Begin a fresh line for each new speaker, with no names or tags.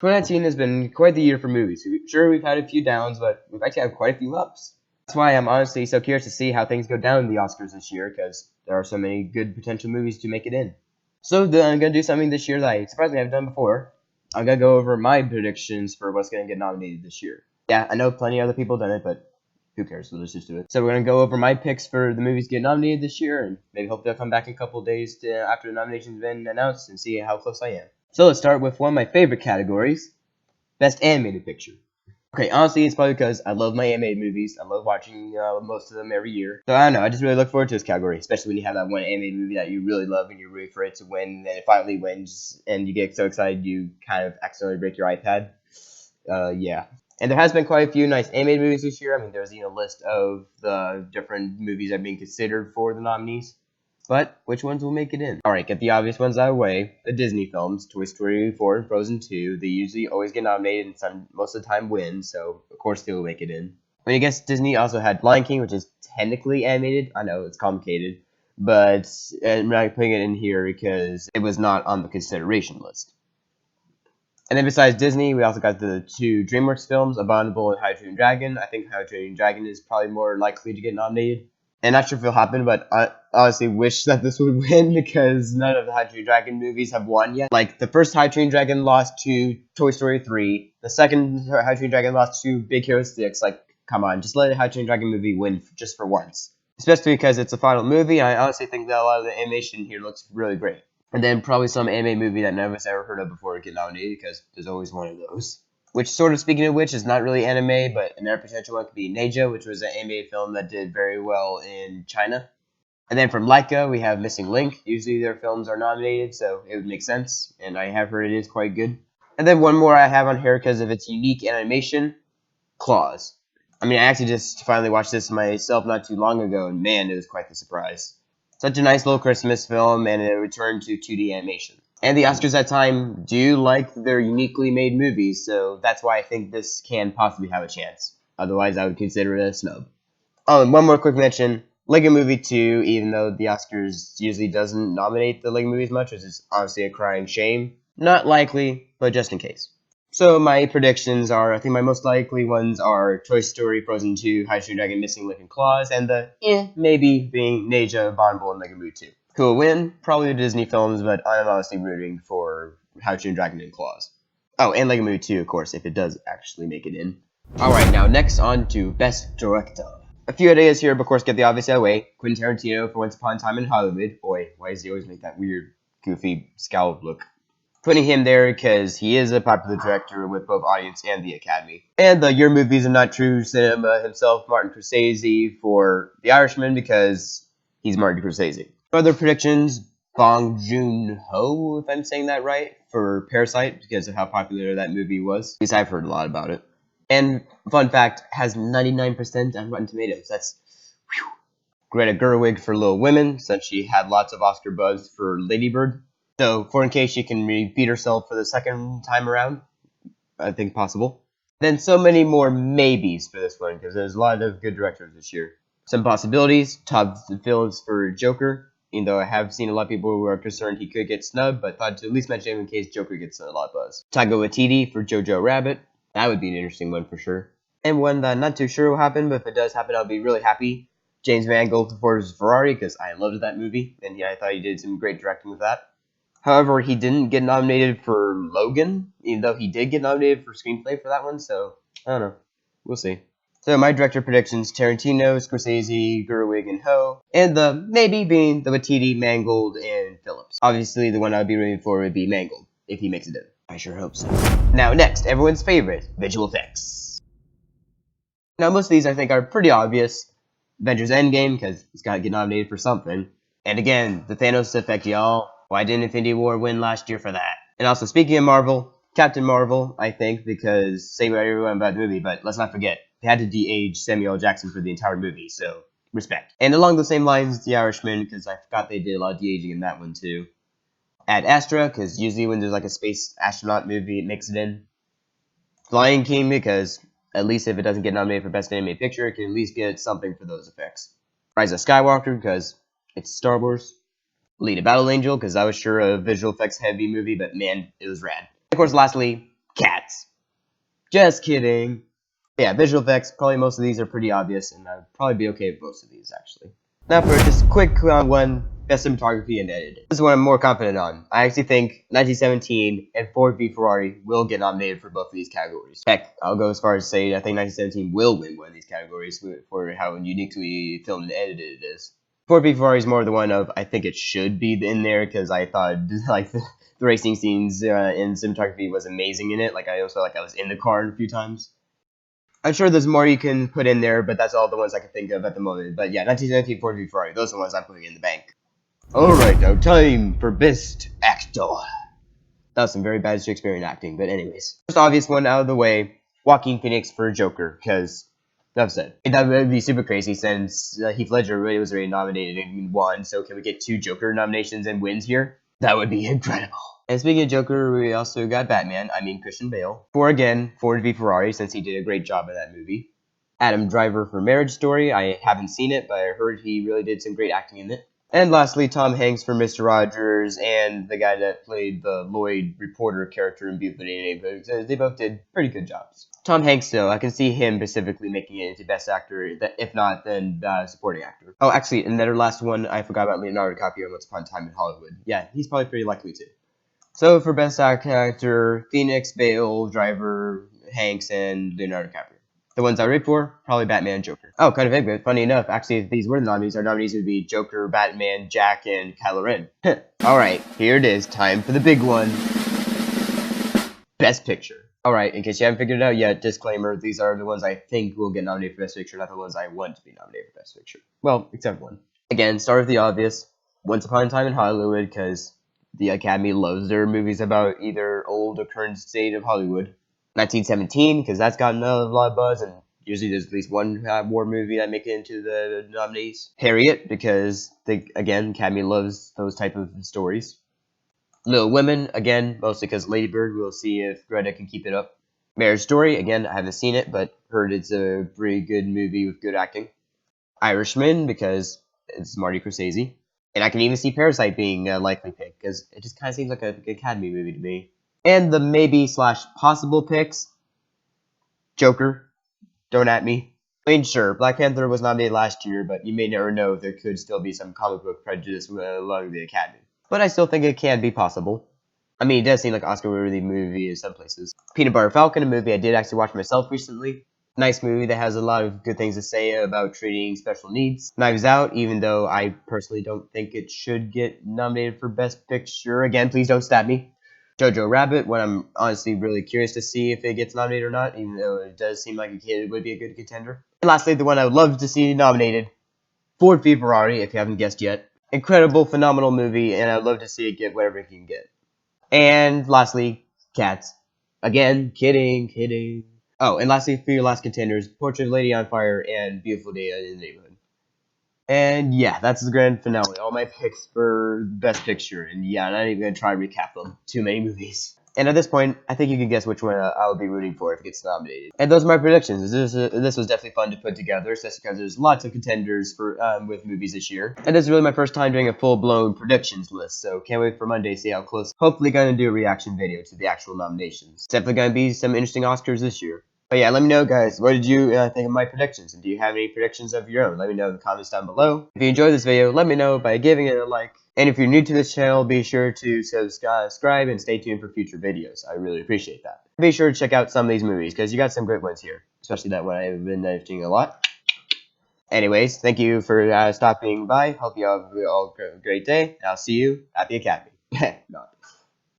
2019 has been quite the year for movies. Sure, we've had a few downs, but we've actually had quite a few ups. That's why I'm honestly so curious to see how things go down in the Oscars this year, because there are so many good potential movies to make it in. So I'm going to do something this year that I surprisingly haven't done before. I'm going to go over my predictions for what's going to get nominated this year. Yeah, I know plenty of other people done it, but who cares? Let's just do it. So we're going to go over my picks for the movies get nominated this year, and maybe hopefully I'll come back in a couple days after the nomination's been announced and see how close I am. So let's start with one of my favorite categories, Best Animated Picture. Okay, honestly, it's probably because I love my animated movies. I love watching most of them every year. So I don't know, I just really look forward to this category, especially when you have that one animated movie that you really love and you're rooting for it to win, and it finally wins, and you get so excited you kind of accidentally break your iPad. Yeah. And there has been quite a few nice animated movies this year. I mean, there's a list of the different movies that are being considered for the nominees. But which ones will make it in? Alright, get the obvious ones out of the way. The Disney films, Toy Story 4 and Frozen 2, they usually always get nominated and most of the time win, so of course they will make it in. I mean, I guess Disney also had Lion King, which is technically animated. I know, it's complicated. But I'm not putting it in here because it was not on the consideration list. And then besides Disney, we also got the two DreamWorks films, Abominable and How to Train Your Dragon. I think How to Train Your Dragon is probably more likely to get nominated. And not sure if it'll happen, but I honestly wish that this would win because none of the How to Train Your Dragon movies have won yet. Like, the first How to Train Your Dragon lost to Toy Story 3. The second How to Train Your Dragon lost to Big Hero 6. Like, come on, just let a How to Train Your Dragon movie win just for once. Especially because it's a final movie, I honestly think that a lot of the animation here looks really great. And then probably some anime movie that none of us ever heard of before get nominated, because there's always one of those. Which, sort of speaking of which, is not really anime, but another potential one could be Neja, which was an animated film that did very well in China. And then from Laika, we have Missing Link. Usually their films are nominated, so it would make sense, and I have heard it is quite good. And then one more I have on here because of its unique animation, Klaus. I mean, I actually just finally watched this myself not too long ago, and man, it was quite the surprise. Such a nice little Christmas film, and a return to 2D animation. And the Oscars at time do like their uniquely made movies, so that's why I think this can possibly have a chance. Otherwise, I would consider it a snub. Oh, and one more quick mention. Lego Movie 2, even though the Oscars usually doesn't nominate the Lego movies much, which is honestly a crying shame. Not likely, but just in case. So my predictions are, I think my most likely ones are Toy Story, Frozen 2, How to Train Your Dragon, Missing Link, and Claws, and the maybe being Neja, Abominable, and Lego Movie 2. Who will win? Probably the Disney films, but I'm honestly rooting for How to Train Your Dragon and Claws. Oh, and Lego Movie 2, of course, if it does actually make it in. Alright, now next on to Best Director. A few ideas here, but of course get the obvious out of the way. Quentin Tarantino for Once Upon a Time in Hollywood. Boy, why does he always make that weird, goofy scowl look? Putting him there because he is a popular director with both audience and the Academy. And the Your Movies of Not True Cinema himself, Martin Scorsese, for The Irishman because he's Martin Scorsese. Other predictions, Bong Joon-ho, if I'm saying that right, for Parasite because of how popular that movie was. At least I've heard a lot about it. And fun fact, has 99% on Rotten Tomatoes. That's whew. Greta Gerwig for Little Women, since she had lots of Oscar buzz for Lady Bird. So, for in case she can repeat herself for the second time around, I think possible. Then so many more maybes for this one, because there's a lot of good directors this year. Some possibilities, Todd Phillips for Joker, even though I have seen a lot of people who are concerned he could get snubbed, but thought to at least mention him in case Joker gets a lot of buzz. Taika Waititi for Jojo Rabbit, that would be an interesting one for sure. And one that I'm not too sure will happen, but if it does happen, I'll be really happy. James Mangold for Ford's Ferrari, because I loved that movie, and I thought he did some great directing with that. However, he didn't get nominated for Logan, even though he did get nominated for screenplay for that one, so I don't know. We'll see. So my director predictions, Tarantino, Scorsese, Gerwig, and Ho, and the maybe being the Waititi, Mangold, and Phillips. Obviously, the one I'd be rooting for would be Mangold, if he makes it in. I sure hope so. Now next, everyone's favorite, visual effects. Now most of these I think are pretty obvious. Avengers Endgame, because it's got to get nominated for something. And again, the Thanos effect, y'all. Why didn't Infinity War win last year for that? And also, speaking of Marvel, Captain Marvel, I think, because say what everyone about the movie, but let's not forget, they had to de-age Samuel L. Jackson for the entire movie, so respect. And along the same lines, The Irishman, because I forgot they did a lot of de-aging in that one too. Ad Astra, because usually when there's like a space astronaut movie, it makes it in. Lion King, because at least if it doesn't get nominated for Best Animated Picture, it can at least get something for those effects. Rise of Skywalker, because it's Star Wars. Alita Battle Angel, because that was sure a visual effects heavy movie, but man, it was rad. Of course, lastly, Cats. Just kidding. Yeah, visual effects, probably most of these are pretty obvious, and I'd probably be okay with most of these, actually. Now for just a quick one, best cinematography and editing. This is one I'm more confident on. I actually think 1917 and Ford v Ferrari will get nominated for both of these categories. Heck, I'll go as far as say I think 1917 will win one of these categories for how uniquely filmed and edited it is. Ford v Ferrari is more the one of I think it should be in there because I thought like the racing scenes in cinematography was amazing in it. Like I also felt like I was in the car a few times. I'm sure there's more you can put in there, but that's all the ones I can think of at the moment. But yeah, 1917 Ford v Ferrari, those are the ones I'm putting in the bank. Alright, now time for Best Actor. That was some very bad Shakespearean acting, but anyways. First obvious one out of the way, Joaquin Phoenix for Joker, because, enough said. That would be super crazy since Heath Ledger really was already nominated and won, so can we get 2 Joker nominations and wins here? That would be incredible. And speaking of Joker, we also got Batman, Christian Bale. For again, Ford v Ferrari, since he did a great job in that movie. Adam Driver for Marriage Story. I haven't seen it, but I heard he really did some great acting in it. And lastly, Tom Hanks for Mr. Rogers, and the guy that played the Lloyd reporter character in Beautiful Day and Neighborhood. They both did pretty good jobs. Tom Hanks, though, I can see him specifically making it into Best Actor, if not, then Supporting Actor. Oh, actually, another last one, I forgot about Leonardo DiCaprio in Once Upon a Time in Hollywood. Yeah, he's probably pretty likely to. So for Best Actor, Phoenix, Bale, Driver, Hanks, and Leonardo DiCaprio. The ones I read for, probably Batman and Joker. Oh, kind of vague, but funny enough, actually, if these were the nominees, our nominees would be Joker, Batman, Jack, and Kylo Ren. Alright, here it is, time for the big one. Best Picture. Alright, in case you haven't figured it out yet, disclaimer, these are the ones I think will get nominated for Best Picture, not the ones I want to be nominated for Best Picture. Well, except one. Again, start with the obvious. Once Upon a Time in Hollywood, because the Academy loves their movies about either old or current state of Hollywood. 1917, because that's gotten a lot of buzz, and usually there's at least one war movie that make it into the nominees. Harriet, because, again, Academy loves those type of stories. Little Women, again, mostly because Lady Bird, we'll see if Greta can keep it up. Marriage Story, again, I haven't seen it, but heard it's a pretty good movie with good acting. Irishman, because it's Marty Scorsese. And I can even see Parasite being a likely pick, because it just kind of seems like an Academy movie to me. And the maybe/possible picks, Joker, don't at me. I mean, sure, Black Panther was nominated last year, but you may never know, there could still be some comic book prejudice along the Academy. But I still think it can be possible. I mean, it does seem like an Oscar-worthy movie in some places. Peanut Butter Falcon, a movie I did actually watch myself recently. Nice movie that has a lot of good things to say about treating special needs. Knives Out, even though I personally don't think it should get nominated for Best Picture. Again, please don't stab me. Jojo Rabbit, when I'm honestly really curious to see if it gets nominated or not, even though it does seem like it would be a good contender. And lastly, the one I would love to see nominated, Ford v Ferrari, if you haven't guessed yet. Incredible, phenomenal movie, and I'd love to see it get whatever it can get. And lastly, Cats. Again, kidding. Oh, and lastly, for your last contenders, Portrait of a Lady on Fire and Beautiful Day in the Neighborhood. And yeah, that's the grand finale. All my picks for Best Picture. And yeah, I'm not even going to try to recap them. Too many movies. And at this point, I think you can guess which one I'll be rooting for if it gets nominated. And those are my predictions. This was definitely fun to put together, especially because there's lots of contenders for with movies this year. And this is really my first time doing a full-blown predictions list, so can't wait for Monday to see how close. Hopefully going to do a reaction video to the actual nominations. It's definitely going to be some interesting Oscars this year. But yeah, let me know, guys, what did you think of my predictions? And do you have any predictions of your own? Let me know in the comments down below. If you enjoyed this video, let me know by giving it a like. And if you're new to this channel, be sure to subscribe and stay tuned for future videos. I really appreciate that. Be sure to check out some of these movies, because you got some great ones here. Especially that one I've been editing a lot. Anyways, thank you for stopping by. Hope you all have a great day. I'll see you at the Academy. No.